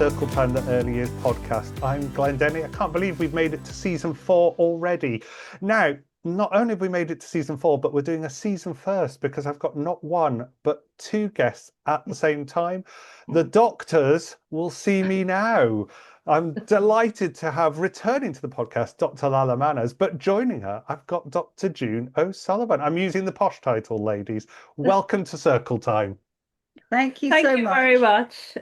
Circle Time, the Early Years podcast. I'm Glenn Denny. I can't believe we've made it to season 4 already. Now, not only have we made it to season 4, but we're doing a season first because I've got not one, but 2 guests at the same time. The doctors will see me now. I'm delighted to have returning to the podcast, Dr Lala Manners, but joining her, I've got Dr June O'Sullivan. I'm using the posh title, ladies. Welcome to Circle Time. Thank you Thank so you much. very much.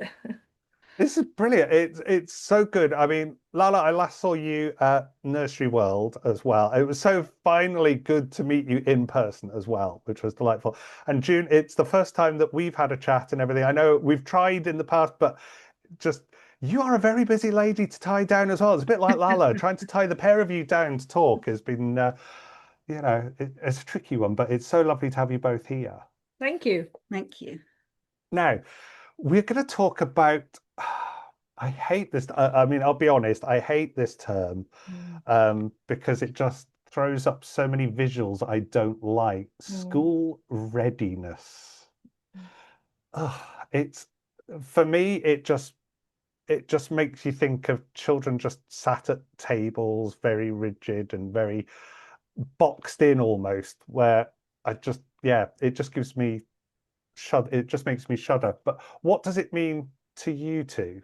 This is brilliant. It's so good. I mean, Lala, I last saw you at Nursery World as well. It was so finally good to meet you in person as well, which was delightful. And June, it's the first time that we've had a chat and everything. I know we've tried in the past, but just you are a very busy lady to tie down as well. It's a bit like Lala. Trying to tie the pair of you down to talk has been, it's a tricky one, but it's so lovely to have you both here. Thank you. Thank you. Now, we're going to talk about. I hate this. I mean, I'll be honest. I hate this term because it just throws up so many visuals I don't like. School readiness. It's for me. It just makes you think of children just sat at tables, very rigid and very boxed in almost. Where it just gives me shudder. It just makes me shudder. But what does it mean to you two?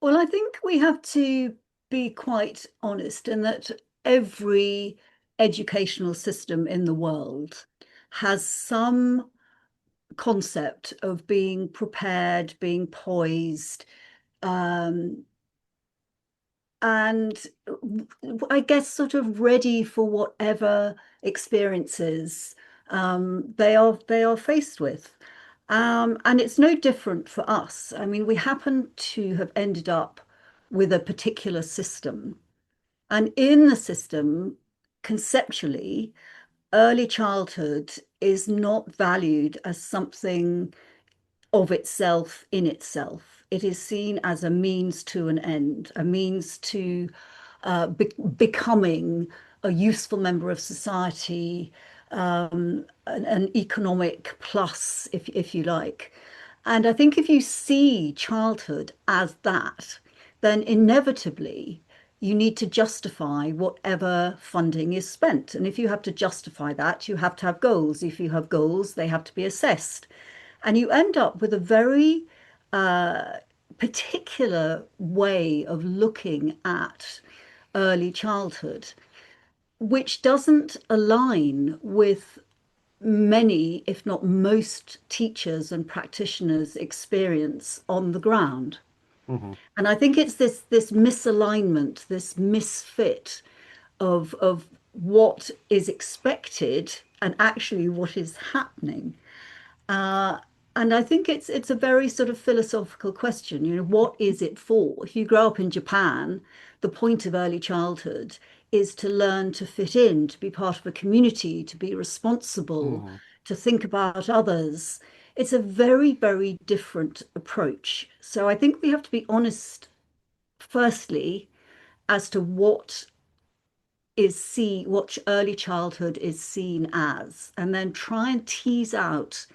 Well, I think we have to be quite honest in that every educational system in the world has some concept of being prepared, being poised, and I guess sort of ready for whatever experiences they are faced with. And it's no different for us. I mean, we happen to have ended up with a particular system. And in the system, conceptually, early childhood is not valued as something of itself in itself. It is seen as a means to an end, a means to becoming a useful member of society, an economic plus, if you like. And I think if you see childhood as that, then inevitably you need to justify whatever funding is spent. And if you have to justify that, you have to have goals. If you have goals, they have to be assessed. And you end up with a very particular way of looking at early childhood, which doesn't align with many, if not most, teachers and practitioners' experience on the ground. Mm-hmm. And I think it's this misalignment, this misfit of what is expected and actually what is happening. Uh, and I think it's a very sort of philosophical question. You know, what is it for? If you grow up in Japan, the point of early childhood is to learn to fit in, to be part of a community, to be responsible, Mm-hmm. to think about others. It's a very, very different approach. So I think we have to be honest, firstly, as to what early childhood is seen as, and then try and tease out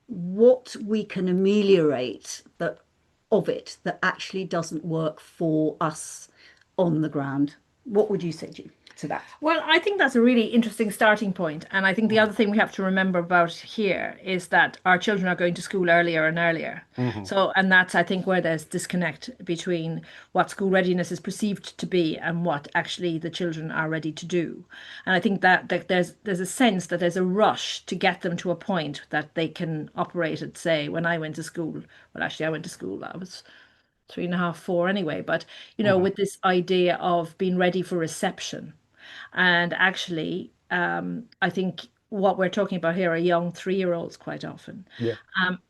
what we can ameliorate that actually doesn't work for us on the ground. What would you say to that? Well, I think that's a really interesting starting point. And I think the other thing we have to remember about here is that our children are going to school earlier and earlier. Mm-hmm. So, and that's, I think, where there's disconnect between what school readiness is perceived to be and what actually the children are ready to do. And I think that there's a sense that there's a rush to get them to a point that they can operate at, say, when I went to school. Well, actually, I went to school. I was 3.5, 4 anyway. But, Mm-hmm. with this idea of being ready for reception. And actually, I think what we're talking about here are young 3-year-olds quite often. Yeah.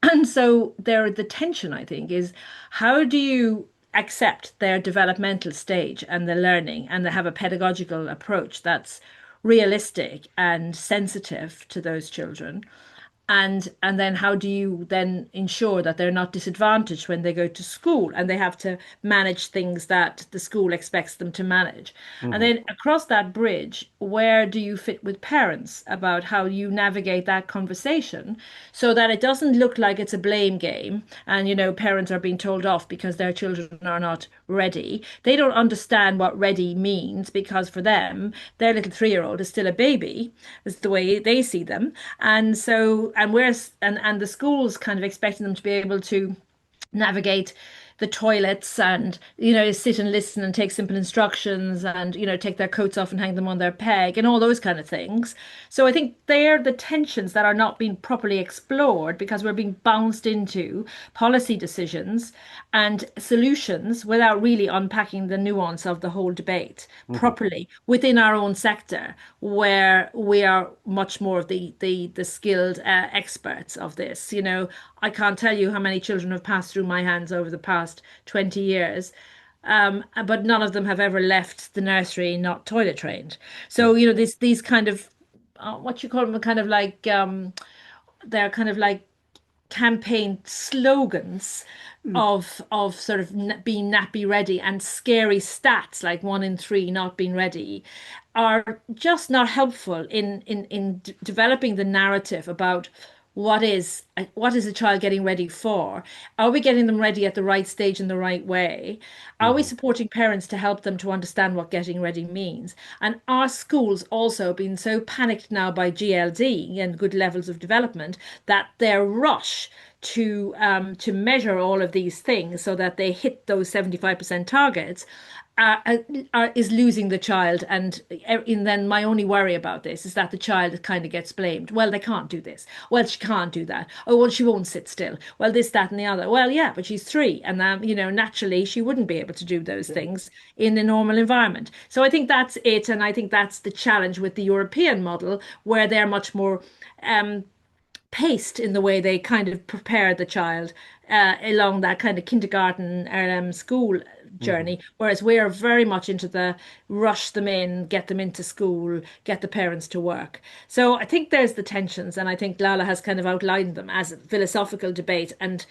And so the tension, I think, is how do you accept their developmental stage and the learning and they have a pedagogical approach that's realistic and sensitive to those children, And then how do you then ensure that they're not disadvantaged when they go to school and they have to manage things that the school expects them to manage? And Hmm. then across that bridge, where do you fit with parents about how you navigate that conversation so that it doesn't look like it's a blame game and parents are being told off because their children are not ready. They don't understand what ready means because for them, their little 3-year-old is still a baby, is the way they see them. And so, and the schools kind of expecting them to be able to navigate the toilets and sit and listen and take simple instructions and take their coats off and hang them on their peg and all those kind of things. So I think they're the tensions that are not being properly explored because we're being bounced into policy decisions and solutions without really unpacking the nuance of the whole debate Hmm. properly within our own sector, where we are much more of the skilled experts of this. I can't tell you how many children have passed through my hands over the past 20 years. But none of them have ever left the nursery not toilet trained. So, Yeah. these kind of what you call them, kind of like they're kind of like campaign slogans Mm. of sort of being nappy ready, and scary stats like 1 in 3 not being ready are just not helpful in developing the narrative about what is a child getting ready for? Are we getting them ready at the right stage in the right way? Are we Hmm. supporting parents to help them to understand what getting ready means? And are schools also being so panicked now by GLD and good levels of development that their rush to measure all of these things so that they hit those 75% targets uh, is losing the child. And then my only worry about this is that the child kind of gets blamed. Well, they can't do this. Well, she can't do that. Oh, well, she won't sit still. Well, this, that, and the other. Well, yeah, but she's 3, and naturally she wouldn't be able to do those Yeah. things in a normal environment. So I think that's it, and I think that's the challenge with the European model, where they're much more um, paced in the way they kind of prepare the child along that kind of kindergarten school Hmm. journey, whereas we are very much into the rush them in, get them into school, get the parents to work. So I think there's the tensions, and I think Lala has kind of outlined them as a philosophical debate, and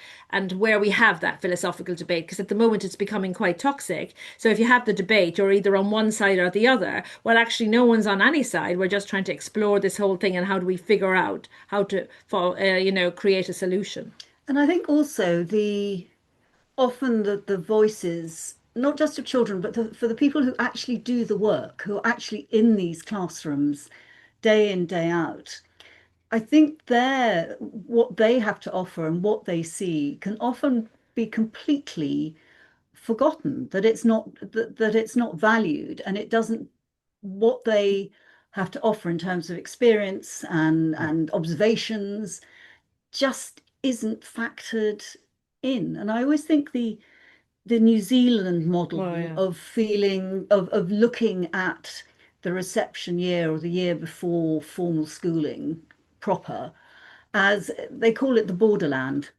where we have that philosophical debate, because at the moment it's becoming quite toxic. So if you have the debate, you're either on one side or the other. Well, actually, no one's on any side. We're just trying to explore this whole thing and how do we figure out how to, create a solution. And I think also the often the voices, not just of children, but for the people who actually do the work, who are actually in these classrooms day in, day out. I think what they have to offer and what they see can often be completely forgotten, that it's not valued, and it doesn't, what they have to offer in terms of experience and observations just isn't factored in. And I always think the New Zealand Oh model yeah. of feeling of looking at the reception year or the year before formal schooling proper, as they call it, the borderland.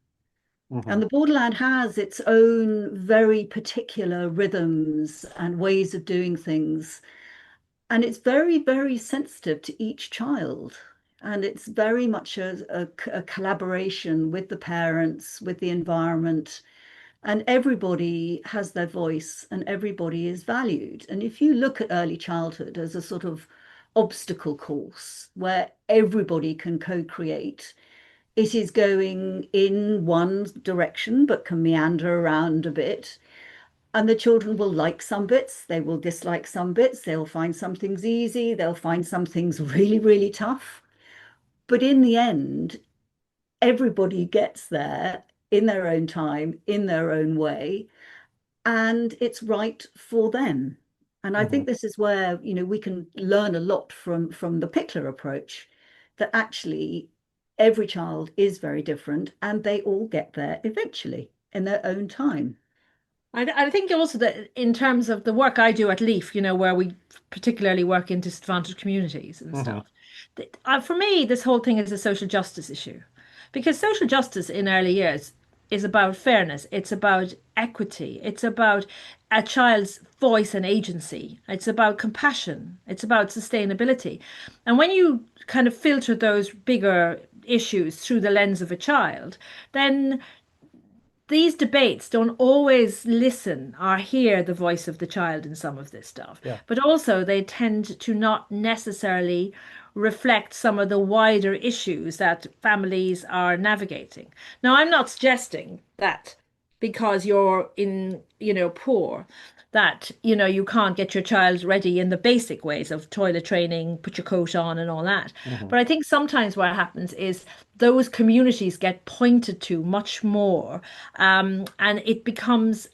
And Hmm. the borderland has its own very particular rhythms and ways of doing things. And it's very, very sensitive to each child. And it's very much a collaboration with the parents, with the environment, and everybody has their voice and everybody is valued. And if you look at early childhood as a sort of obstacle course where everybody can co-create, it is going in one direction but can meander around a bit. And the children will like some bits, they will dislike some bits, they'll find some things easy, they'll find some things really, really tough. But in the end, everybody gets there in their own time, in their own way, and it's right for them. And I Hmm. think this is where, we can learn a lot from the Pickler approach, that actually every child is very different and they all get there eventually in their own time. I think also that in terms of the work I do at Leaf, where we particularly work in disadvantaged communities and Hmm. stuff, for me, this whole thing is a social justice issue. Because social justice in early years is about fairness, it's about equity, it's about a child's voice and agency, it's about compassion, it's about sustainability. And when you kind of filter those bigger issues through the lens of a child, then these debates don't always listen or hear the voice of the child in some of this stuff, Yeah. but also they tend to not necessarily reflect some of the wider issues that families are navigating. Now, I'm not suggesting that because you're in, poor, that, you can't get your child ready in the basic ways of toilet training, put your coat on and all that. Mm-hmm. But I think sometimes what happens is those communities get pointed to much more, and it becomes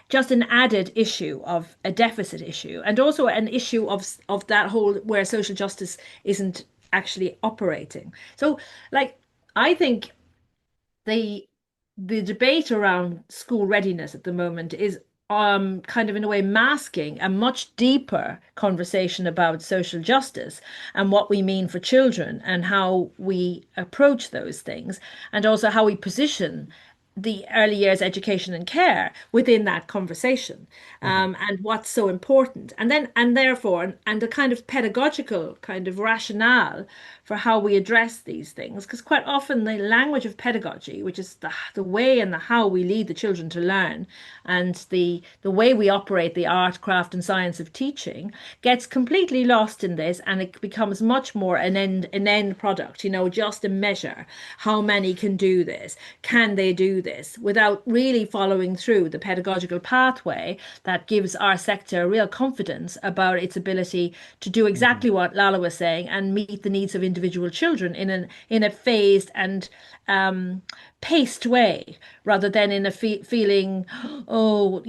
just an added issue of a deficit issue, and also an issue of that whole where social justice isn't actually operating. So, like, I think the the debate around school readiness at the moment is kind of in a way masking a much deeper conversation about social justice and what we mean for children and how we approach those things, and also how we position the early years education and care within that conversation, Mm-hmm. and what's so important, and then and therefore and the kind of pedagogical kind of rationale for how we address these things, because quite often the language of pedagogy, which is the way and the how we lead the children to learn, and the way we operate the art, craft, and science of teaching, gets completely lost in this, and it becomes much more an end product, just a measure. How many can do this? Can they do this? Without really following through the pedagogical pathway that gives our sector real confidence about its ability to do Mm-hmm. exactly what Lala was saying and meet the needs of individual children in a phased and paced way, rather than in a feeling, oh,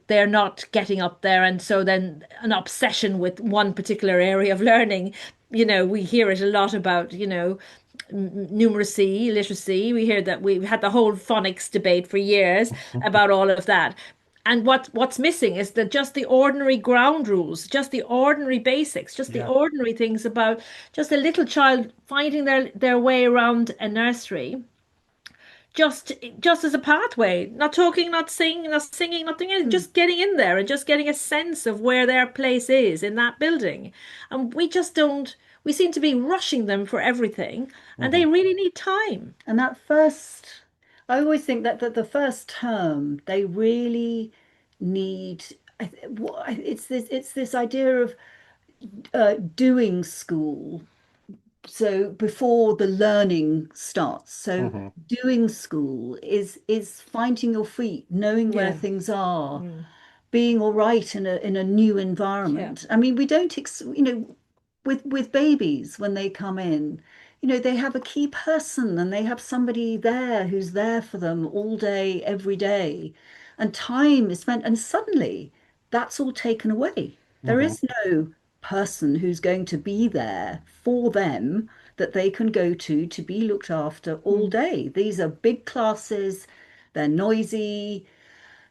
they're not getting up there, and so then an obsession with one particular area of learning. We hear it a lot about, numeracy, literacy. We hear that we've had the whole phonics debate for years about all of that. And what's missing is that just the ordinary ground rules, just the ordinary basics, just the Yeah. ordinary things about just a little child finding their way around a nursery, just as a pathway, not talking, not singing, nothing else, just getting in there and just getting a sense of where their place is in that building. And we just don't, we seem to be rushing them for everything, and Mm-hmm. they really need time. And that first, I always think that the first term, they really need, it's this idea of doing school. So before the learning starts, so Mm-hmm. doing school is finding your feet, knowing where Yeah. things are, Mm. being all right in a new Yeah. environment. I mean, we don't, with babies when they come in, they have a key person and they have somebody there who's there for them all day, every day, and time is spent, and suddenly that's all taken away. There Mm-hmm. is no person who's going to be there for them that they can go to be looked after all Mm. day. These are big classes, they're noisy,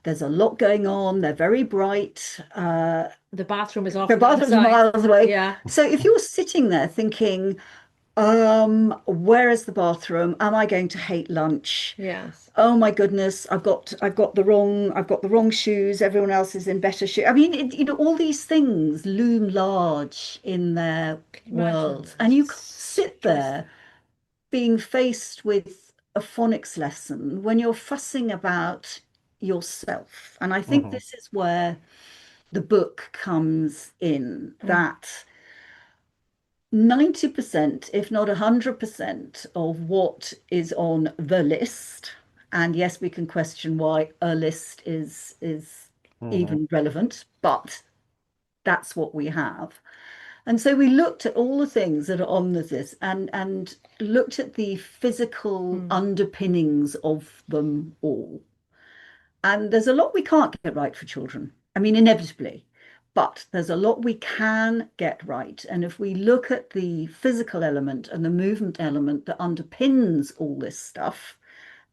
there's a lot going on. They're very bright. The bathroom is The often bathroom's outside. miles away. Yeah. So if you're sitting there thinking, where is the bathroom? Am I going to hate lunch? Yes. Oh my goodness, I've got the wrong shoes. Everyone else is in better shoes. I mean, all these things loom large in their Can you imagine? worlds, and you can't It's sit there being faced with a phonics lesson when you're fussing about yourself. And I think Mm-hmm. this is where the book comes in, Mm. that 90%, if not 100% of what is on the list, and yes, we can question why a list is Mm-hmm. even relevant, but that's what we have. And so we looked at all the things that are on the list and looked at the physical Mm. underpinnings of them all. And there's a lot we can't get right for children. I mean, inevitably, but there's a lot we can get right. And if we look at the physical element and the movement element that underpins all this stuff,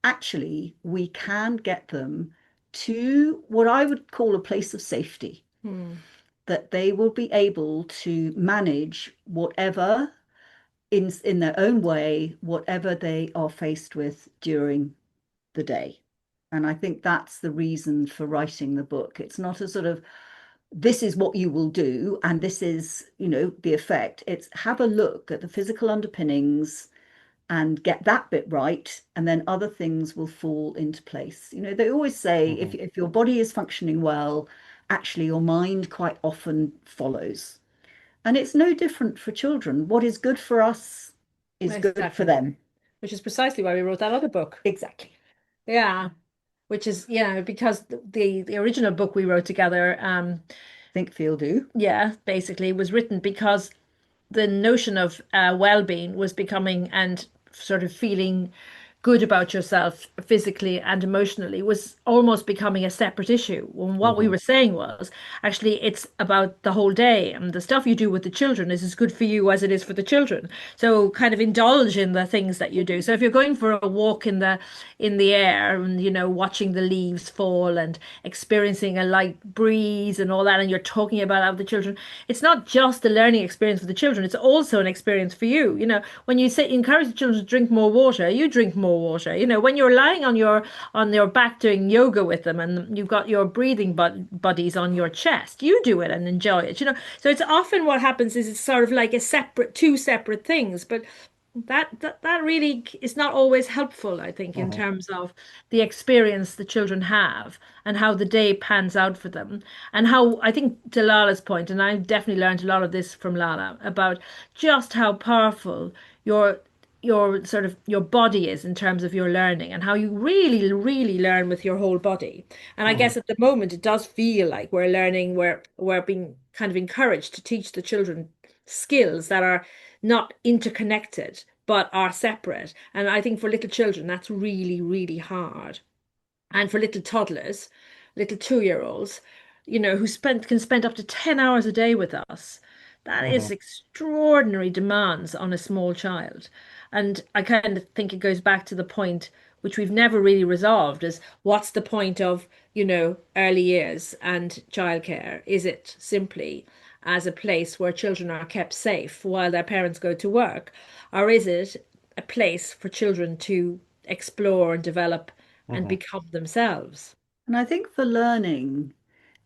actually, we can get them to what I would call a place of safety, Mm. that they will be able to manage whatever in their own way, whatever they are faced with during the day. And I think that's the reason for writing the book. It's not a sort of, this is what you will do, and this is, the effect. It's have a look at the physical underpinnings, and get that bit right, and then other things will fall into place. They always say Hmm. if your body is functioning well, actually your mind quite often follows. And it's no different for children. What is good for us is good for Exactly. them. Which is precisely why we wrote that other book. Exactly. Yeah. Which is, because the original book we wrote together, Think, feel, do. yeah, basically was written because the notion of well-being was becoming, and sort of feeling good about yourself physically and emotionally, was almost becoming a separate issue. And what we Hmm. were saying was, actually, it's about the whole day, and the stuff you do with the children is as good for you as it is for the children. So kind of indulge in the things that you do. So if you're going for a walk in the air, and watching the leaves fall and experiencing a light breeze and all that, and you're talking about how the children, it's not just a learning experience for the children, it's also an experience for you. When you say encourage the children to drink more water, you drink more water. When you're lying on your back doing yoga with them, and you've got your breathing buddies on your chest, you do it and enjoy it. So it's often what happens is it's sort of like two separate things, but that really is not always helpful, I think, in Hmm. terms of the experience the children have and how the day pans out for them. And how, I think, to Lala's point, and I've definitely learned a lot of this from Lala, about just how powerful your sort of your body is in terms of your learning, and how you really, really learn with your whole body. And I Hmm. guess at the moment it does feel like we're learning, we're being kind of encouraged to teach the children skills that are not interconnected but are separate. And I think for little children, that's really, really hard. And for little toddlers, little 2-year-olds, who can spend up to 10 hours a day with us, that Hmm. is extraordinary demands on a small child. And I kind of think it goes back to the point which we've never really resolved, is what's the point of, early years and childcare? Is it simply as a place where children are kept safe while their parents go to work? Or is it a place for children to explore and develop and Hmm. become themselves? And I think for learning,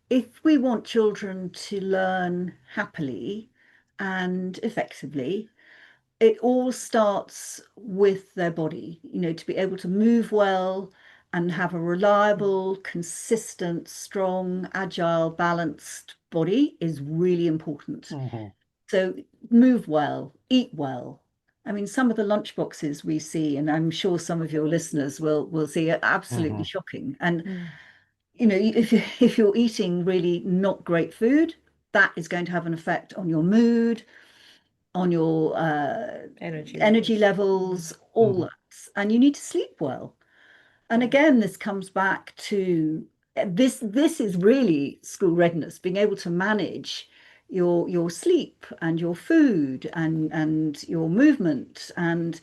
if we want children to learn happily and effectively, it all starts with their body, to be able to move well and have a reliable, consistent, strong, agile, balanced body is really important. Hmm. So move well, eat well. I mean, some of the lunch boxes we see, and I'm sure some of your listeners will see, are absolutely Hmm. shocking. And Mm. if you're eating really not great food, that is going to have an effect on your mood, on your Energy energy levels. Mm. levels, all Hmm. that. And you need to sleep well. And Yeah. again, this comes back to this is really school readiness, being able to manage your sleep and your food and your movement, and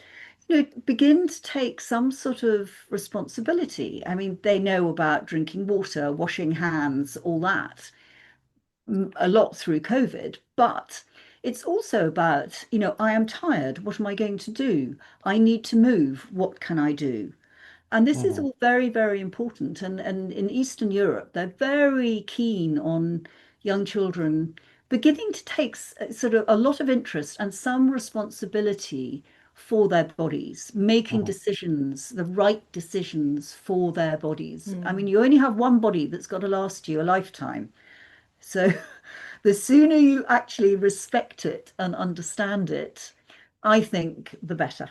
begin to take some sort of responsibility. I mean, they know about drinking water, washing hands, all that, a lot through COVID, but it's also about, I am tired. What am I going to do? I need to move. What can I do? And this is Hmm. all very, very important. And in Eastern Europe, they're very keen on young children beginning to take sort of a lot of interest and some responsibility for their bodies, making Hmm. decisions, the right decisions for their bodies. I mean, Mm. you only have one body that's got to last you a lifetime. So the sooner you actually respect it and understand it, I think the better.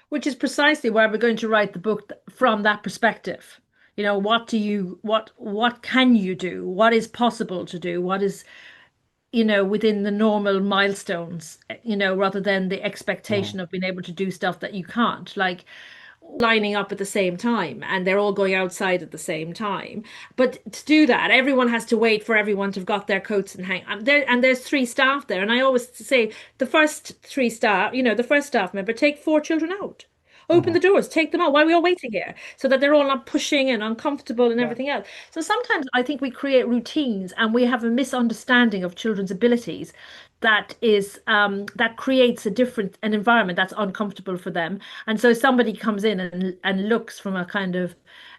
Which is precisely why we're going to write the book from that perspective. What can you do? What is possible to do? What is, within the normal milestones, rather than the Hmm. expectation of being able to do stuff that you can't, like lining up at the same time and they're all going outside at the same time. But to do that, everyone has to wait for everyone to have got their coats and hang. And there's three staff there, and I always say the first three staff, the first staff member, take four children out. Open Hmm. the doors, take them out while we're all waiting here, so that they're all not pushing and uncomfortable and Yeah. everything else. So sometimes I think we create routines and we have a misunderstanding of children's abilities that creates an environment that's uncomfortable for them. And so somebody comes in and looks from a kind of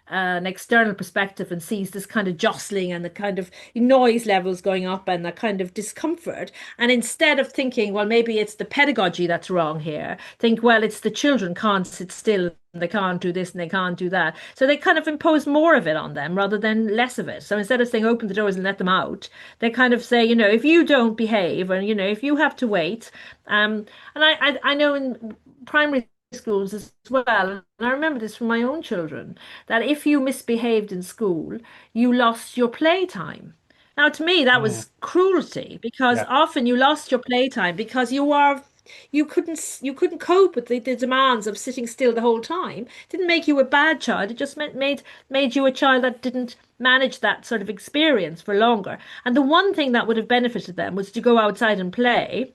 an external perspective and sees this kind of jostling and the kind of noise levels going up and the kind of discomfort. And instead of thinking, well, maybe it's the pedagogy that's wrong here, think, well, it's the children can't sit still. They can't do this and they can't do that. So they kind of impose more of it on them rather than less of it. So instead of saying open the doors and let them out, they kind of say, if you don't behave and, if you have to wait. And I know in primary schools as well, and I remember this from my own children, that if you misbehaved in school, you lost your playtime. Now, to me, that Mm, was cruelty because yeah. often you lost your playtime because you couldn't cope with the demands of sitting still the whole time. It didn't make you a bad child. It just made you a child that didn't manage that sort of experience for longer. And the one thing that would have benefited them was to go outside and play,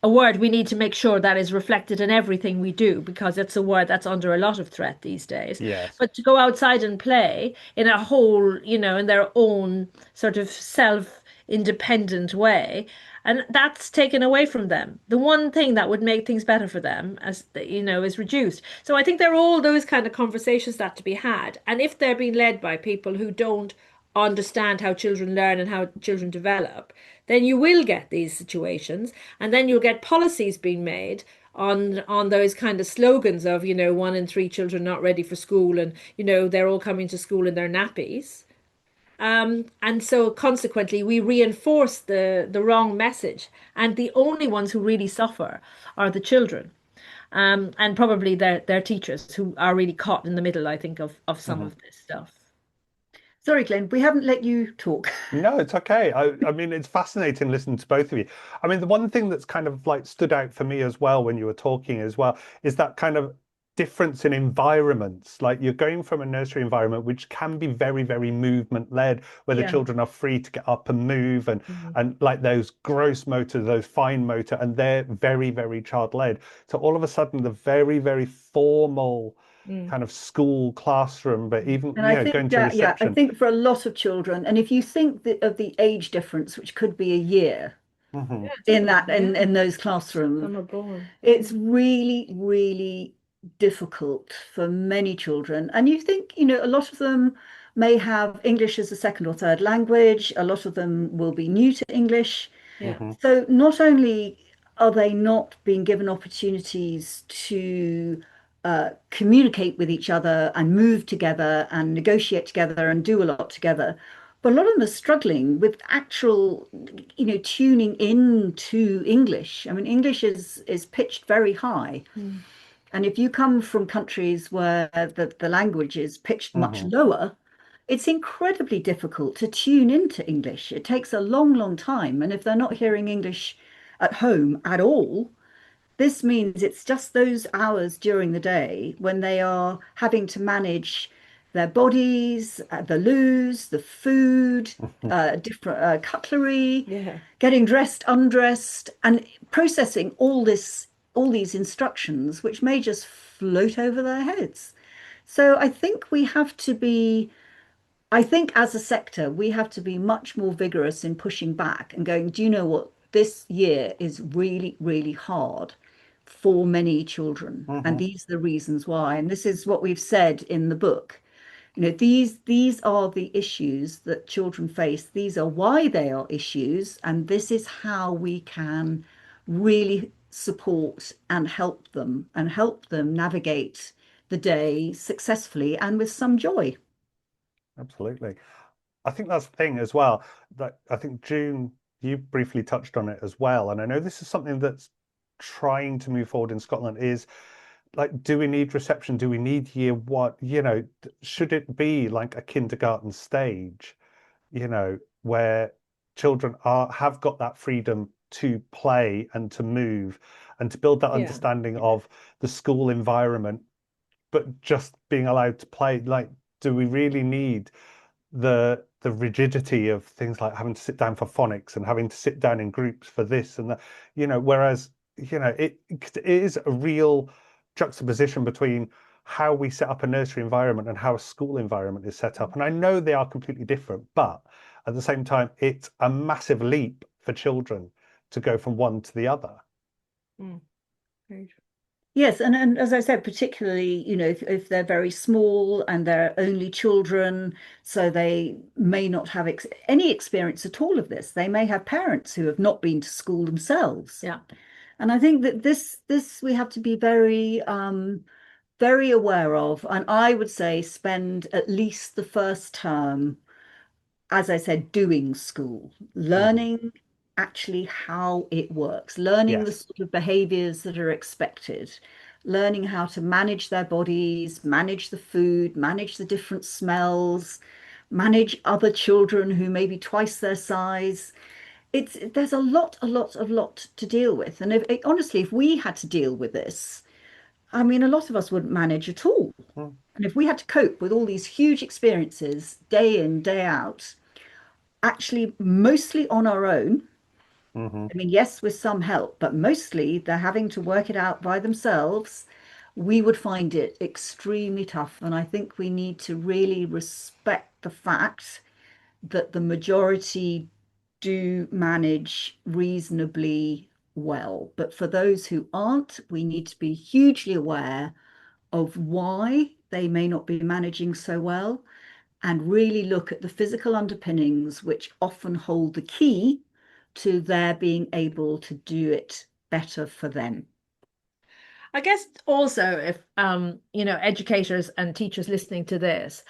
a word we need to make sure that is reflected in everything we do because it's a word that's under a lot of threat these days. Yes. But to go outside and play in a whole, in their own sort of self-independent way, and that's taken away from them. The one thing that would make things better for them, is reduced. So I think there are all those kind of conversations that to be had, and if they're being led by people who don't understand how children learn and how children develop, then you will get these situations, and then you'll get policies being made on those kind of slogans of 1 in 3 children not ready for school, and they're all coming to school in their nappies. And so consequently we reinforce the wrong message, and the only ones who really suffer are the children, and probably their teachers who are really caught in the middle, I think, of some Mhm. of this stuff. Sorry, Glenn, we haven't let you talk. No, it's okay. I mean, it's fascinating listening to both of you. I mean, the one thing that's kind of like stood out for me as well when you were talking as well is that kind of difference in environments. Like you're going from a nursery environment, which can be very, very movement led, where the Yeah. children are free to get up and move Mhm. and like those gross motor, those fine motor, and they're very, very child led. So all of a sudden, the very, very formal Mm. kind of school classroom, but even, And I going think to that, yeah, I reception. think for a lot of children, and if you think of the age difference, which could be a year Mhm. Yeah, in totally. that Yeah. in those classrooms, Some are born. it's really, really difficult for many children. And you think, a lot of them may have English as a second or third language. A lot of them will be new to English. Yeah. Mhm. So not only are they not being given opportunities to communicate with each other and move together and negotiate together and do a lot together, but a lot of them are struggling with actual, tuning into English. I mean, English is pitched very high. Mm. And if you come from countries where the language is pitched much Mhm. lower, it's incredibly difficult to tune into English. It takes a long, long time. And if they're not hearing English at home at all, this means it's just those hours during the day when they are having to manage their bodies, the loos, the food, different cutlery, Yeah. getting dressed, undressed, and processing all these instructions, which may just float over their heads. So I think as a sector, we have to be much more vigorous in pushing back and going, do you know what? This year is really, really hard for many children. And Mhm. these are the reasons why. And this is what we've said in the book. These are the issues that children face. These are why they are issues. And this is how we can really support and help them navigate the day successfully and with some joy. Absolutely. I think that's the thing as well. That I think June, you briefly touched on it as well. And I know this is something that's trying to move forward in Scotland is like, do we need reception? Do we need year one? Should it be like a kindergarten stage, where children have got that freedom to play and to move and to build that Yeah. understanding of the school environment, but just being allowed to play. Like, do we really need the rigidity of things like having to sit down for phonics and having to sit down in groups for this and that, whereas, it is a real juxtaposition between how we set up a nursery environment and how a school environment is set up. And I know they are completely different, but at the same time, it's a massive leap for children to go from one to the other. Mm. Very true. Yes, and as I said, particularly, if they're very small and they're only children, so they may not have any experience at all of this. They may have parents who have not been to school themselves. Yeah. And I think that this we have to be very very aware of. And I would say spend at least the first term, as I said, doing school, Hmm. learning actually how it works, learning the Yes. sort of behaviors that are expected, learning how to manage their bodies, manage the food, manage the different smells, manage other children who may be twice their size. There's a lot to deal with. And honestly, if we had to deal with this, I mean, a lot of us wouldn't manage at all. Mm. And if we had to cope with all these huge experiences day in, day out, actually mostly on our own. Hmm. I mean, yes, with some help, but mostly they're having to work it out by themselves. We would find it extremely tough. And I think we need to really respect the fact that the majority do manage reasonably well. But for those who aren't, we need to be hugely aware of why they may not be managing so well and really look at the physical underpinnings, which often hold the key to their being able to do it better for them. I guess also if educators and teachers listening to this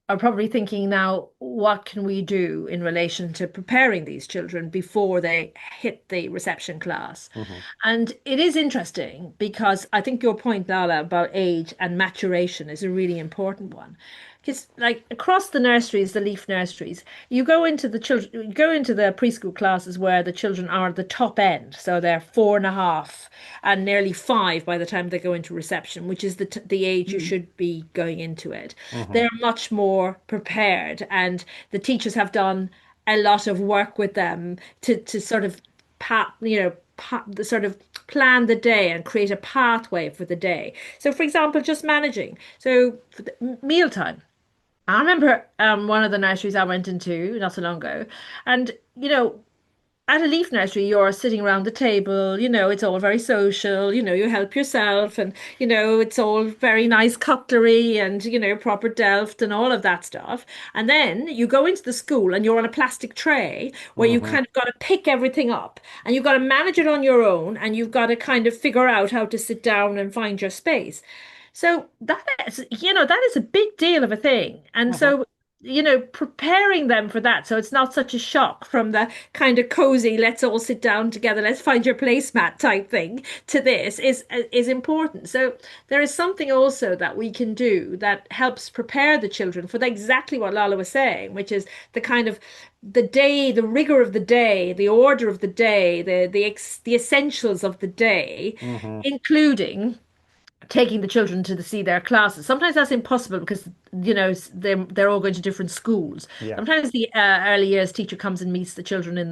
are probably thinking now, what can we do in relation to preparing these children before they hit the reception class? Hmm. And it is interesting because I think your point, Lala, about age and maturation is a really important one. Because like across the nurseries, the Leaf nurseries, you go into the preschool classes where the children are at the top end. So they're 4.5 and nearly 5 by the time they go into reception, which is the age you Mm. should be going into it. Hmm. They're much more prepared, and the teachers have done a lot of work with them to sort of sort of plan the day and create a pathway for the day. So, for example, just managing. So, for the mealtime. I remember one of the nurseries I went into not so long ago, and at a leaf nursery, you're sitting around the table, it's all very social, you help yourself, and it's all very nice cutlery and proper delft and all of that stuff. And then you go into the school and you're on a plastic tray where you Hmm. kind of got to pick everything up and you've got to manage it on your own and you've got to kind of figure out how to sit down and find your space. So that is a big deal of a thing. And Hmm. so preparing them for that so it's not such a shock from the kind of cozy, let's all sit down together, let's find your placemat type thing to this is important. So there is something also that we can do that helps prepare the children for exactly what Lala was saying, which is the kind of the day, the rigor of the day, the order of the day, the essentials of the day, Hmm. including taking the children to see their classes. Sometimes that's impossible because they're all going to different schools. Yeah. Sometimes the early years teacher comes and meets the children in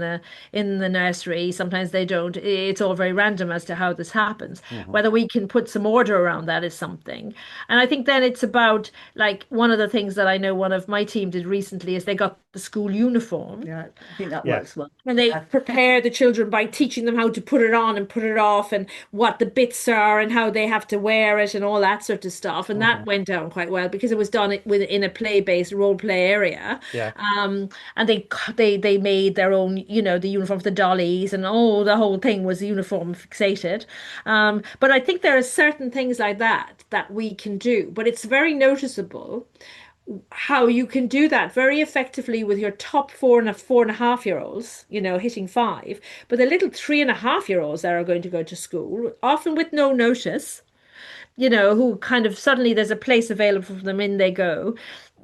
the nursery. Sometimes they don't. It's all very random as to how this happens. Hmm. Whether we can put some order around that is something. And I think then it's about like one of the things that I know one of my team did recently is they got the school uniform Yeah, I think that works Yes. well. and they Yeah. prepare the children by teaching them how to put it on and put it off and what the bits are and how they have to wear it and all that sort of stuff. And that Hmm. went down quite well because it was done within a play-based role play area. Yeah. And they made their own, the uniform for the dollies and oh, the whole thing was uniform fixated. But I think there are certain things like that we can do, but it's very noticeable how you can do that very effectively with your top 4.5 year olds, hitting 5, but the little 3.5 year olds that are going to go to school, often with no notice, who kind of suddenly there's a place available for them, in they go.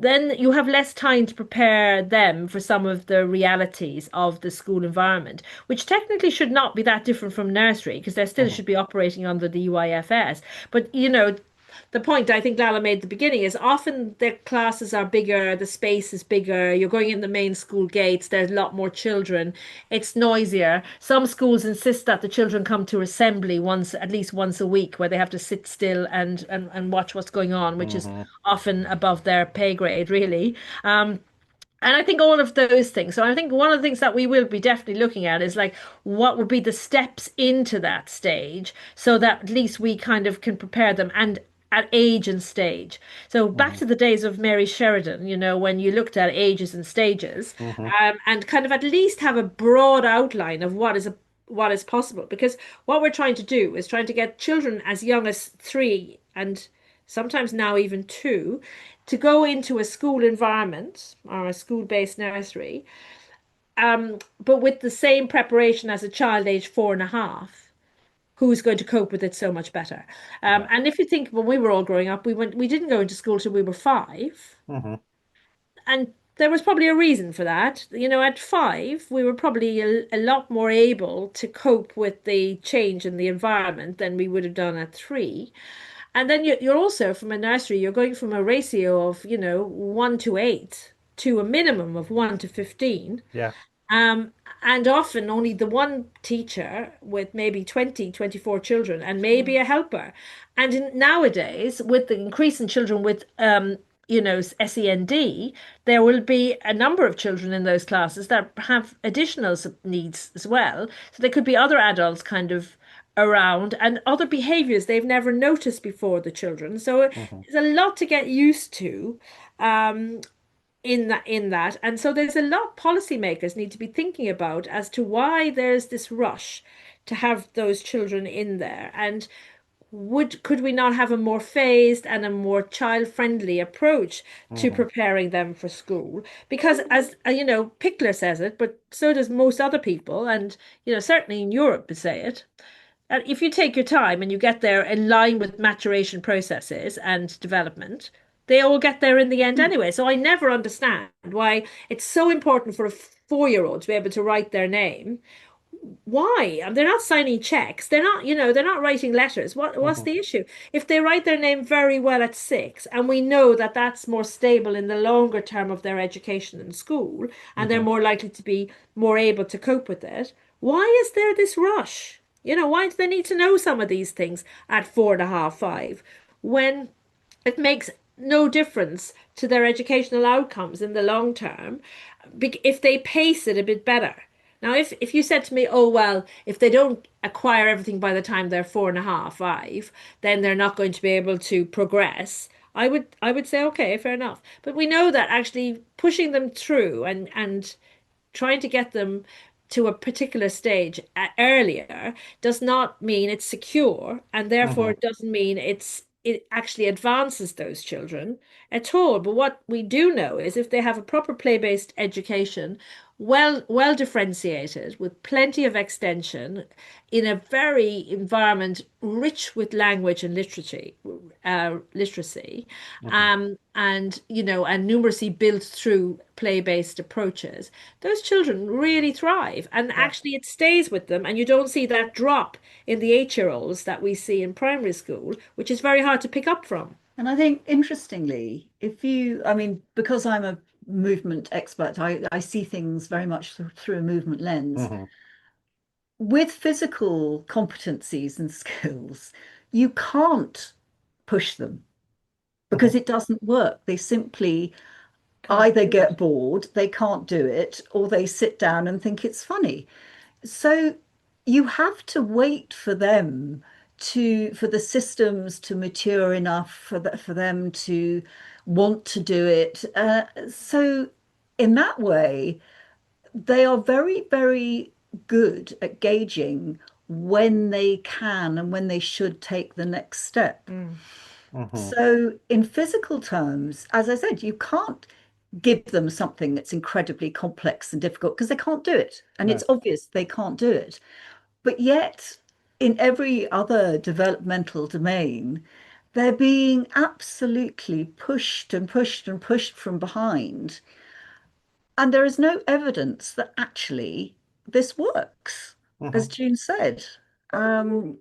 Then you have less time to prepare them for some of the realities of the school environment, which technically should not be that different from nursery because they still Hmm. should be operating under the UIFS. But the point I think Lala made at the beginning is often the classes are bigger, the space is bigger, you're going in the main school gates, there's a lot more children, it's noisier. Some schools insist that the children come to assembly at least once a week, where they have to sit still and watch what's going on, which is Hmm. often above their pay grade, really. And I think all of those things. So I think one of the things that we will be definitely looking at is like what would be the steps into that stage so that at least we kind of can prepare them and at age and stage. So back Hmm. to the days of Mary Sheridan, when you looked at ages and stages, Hmm. and kind of at least have a broad outline of what is possible. Because what we're trying to do is trying to get children as young as 3 and sometimes now even 2 to go into a school environment or a school-based nursery, but with the same preparation as a child age 4.5, who's going to cope with it so much better. Yeah. And if you think when we were all growing up, we didn't go into school till we were 5, Hmm. and there was probably a reason for that. At 5, we were probably a lot more able to cope with the change in the environment than we would have done at 3. And then you're also from a nursery, you're going from a ratio of, 1 to 8 to a minimum of 1 to 15. Yeah. Um, and often only the one teacher with maybe 20, 24 children and maybe a helper. And nowadays, with the increase in children with, SEND, there will be a number of children in those classes that have additional needs as well. So there could be other adults kind of around and other behaviors they've never noticed before, the children. So Hmm. there's a lot to get used to. In that, and so there's a lot policymakers need to be thinking about as to why there's this rush to have those children in there, and could we not have a more phased and a more child-friendly approach to Hmm. preparing them for school? Because as Pickler says it, but so does most other people, and certainly in Europe they say it. And if you take your time and you get there in line with maturation processes and development, they all get there in the end anyway. So I never understand why it's so important for a 4-year-old to be able to write their name. Why? And they're not signing checks. They're not writing letters. What's Hmm. the issue? If they write their name very well at 6, and we know that that's more stable in the longer term of their education in school, and they're Hmm. more likely to be more able to cope with it, why is there this rush? Why do they need to know some of these things at 4.5, 5, when it makes no difference to their educational outcomes in the long term if they pace it a bit better. Now, if you said to me, oh, well, if they don't acquire everything by the time they're 4.5, 5, then they're not going to be able to progress. I would say, okay, fair enough. But we know that actually pushing them through and trying to get them to a particular stage earlier does not mean it's secure, and therefore Hmm. it doesn't mean it actually advances those children at all. But what we do know is if they have a proper play-based education, well differentiated, with plenty of extension, in a very environment rich with language and literacy, Hmm. and numeracy built through play-based approaches, those children really thrive, and Yeah. actually it stays with them, and you don't see that drop in the 8-year-olds that we see in primary school, which is very hard to pick up from. And I think interestingly, I mean, because I'm a movement expert, I see things very much through a movement lens. Hmm. With physical competencies and skills, you can't push them Hmm. because it doesn't work. They simply Can't either do it. get bored, they can't do it, or they sit down and think it's funny. So you have to wait for them for the systems to mature enough for them to want to do it. So in that way, they are very, very good at gauging when they can and when they should take the next step. Mm. Hmm. So in physical terms, as I said, you can't give them something that's incredibly complex and difficult because they can't do it. And No. it's obvious they can't do it. But yet, in every other developmental domain, they're being absolutely pushed and pushed and pushed from behind. And there is no evidence that actually this works, as Hmm. June said. Um,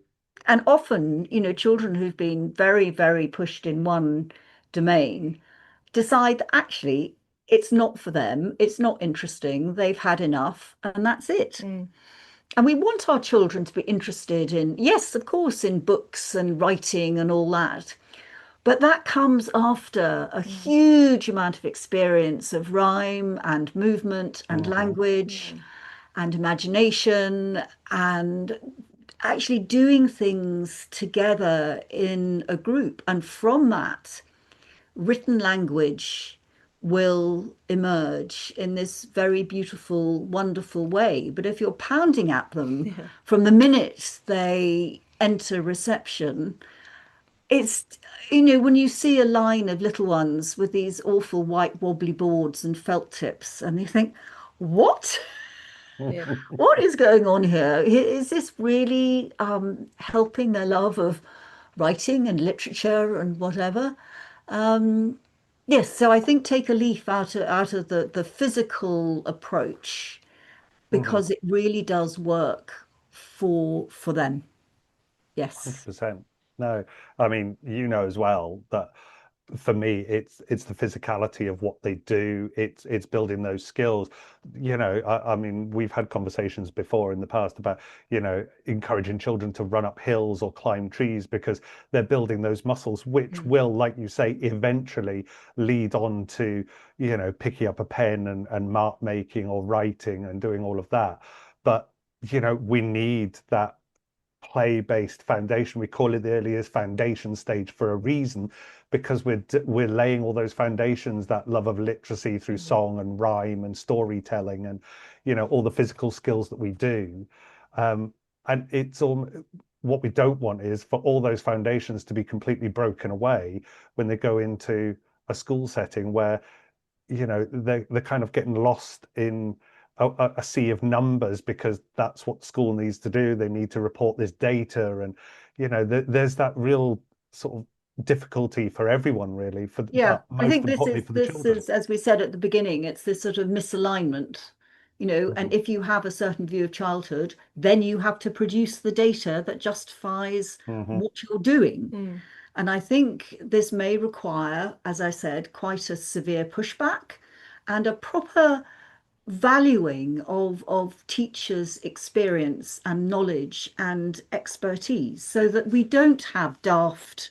and often, children who've been very, very pushed in one domain decide that actually it's not for them, it's not interesting, they've had enough, and that's it. Mm. And we want our children to be interested in, yes, of course, in books and writing and all that. But that comes after a huge amount of experience of rhyme and movement and language and imagination and actually doing things together in a group. And from that, written language will emerge in this very beautiful, wonderful way. But if you're pounding at them from the minute they enter reception, it's, when you see a line of little ones with these awful white wobbly boards and felt tips, and you think, what? Yeah. What is going on here? Is this really helping their love of writing and literature and whatever? Yes, so I think take a leaf out of the physical approach Mhm. because it really does work for them. Yes. 100%. No, I mean, you know as well that for me, it's the physicality of what they do. It's building those skills. I mean, we've had conversations before in the past about, encouraging children to run up hills or climb trees because they're building those muscles, which will, like you say, eventually lead on to, picking up a pen and mark making or writing and doing all of that. But, we need that play-based foundation. We call it the earliest foundation stage for a reason, because we're laying all those foundations, that love of literacy through song and rhyme and storytelling, and all the physical skills that we do. And it's all what we don't want is for all those foundations to be completely broken away when they go into a school setting where they're kind of getting lost in a sea of numbers because that's what school needs to do. They need to report this data, and there's that real sort of difficulty for everyone, really, Yeah, but I most think this importantly is for the this children. is as we said at the beginning, it's this sort of misalignment, and if you have a certain view of childhood, then you have to produce the data that justifies Hmm. what you're doing. And I think this may require, as I said, quite a severe pushback and a proper valuing of teachers' experience and knowledge and expertise so that we don't have daft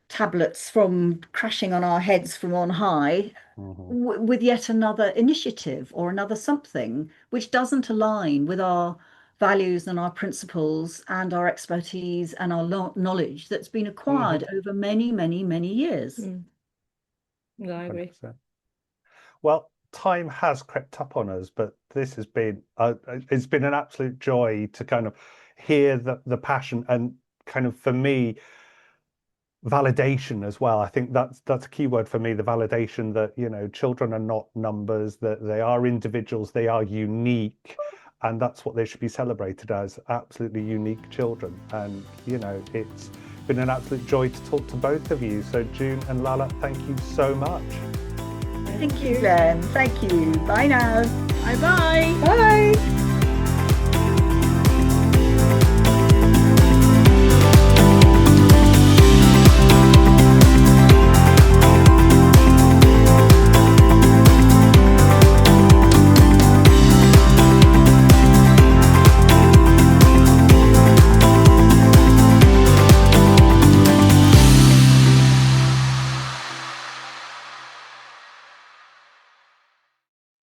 tablets from crashing on our heads from on high Hmm. with yet another initiative or another something which doesn't align with our values and our principles and our expertise and our knowledge that's been Hmm. acquired over many, many, many years. No, I agree. 100%. Well, time has crept up on us, but this has been it's been an absolute joy to kind of hear the passion, and kind of, for me, validation as well. I think that's a key word for me, the validation that children are not numbers, that they are individuals, they are unique, and that's what they should be celebrated as, absolutely unique children. And it's been an absolute joy to talk to both of you. So June and Lala, thank you so much. Thank you, Glenn. Thank you. Bye now. Bye bye. Bye.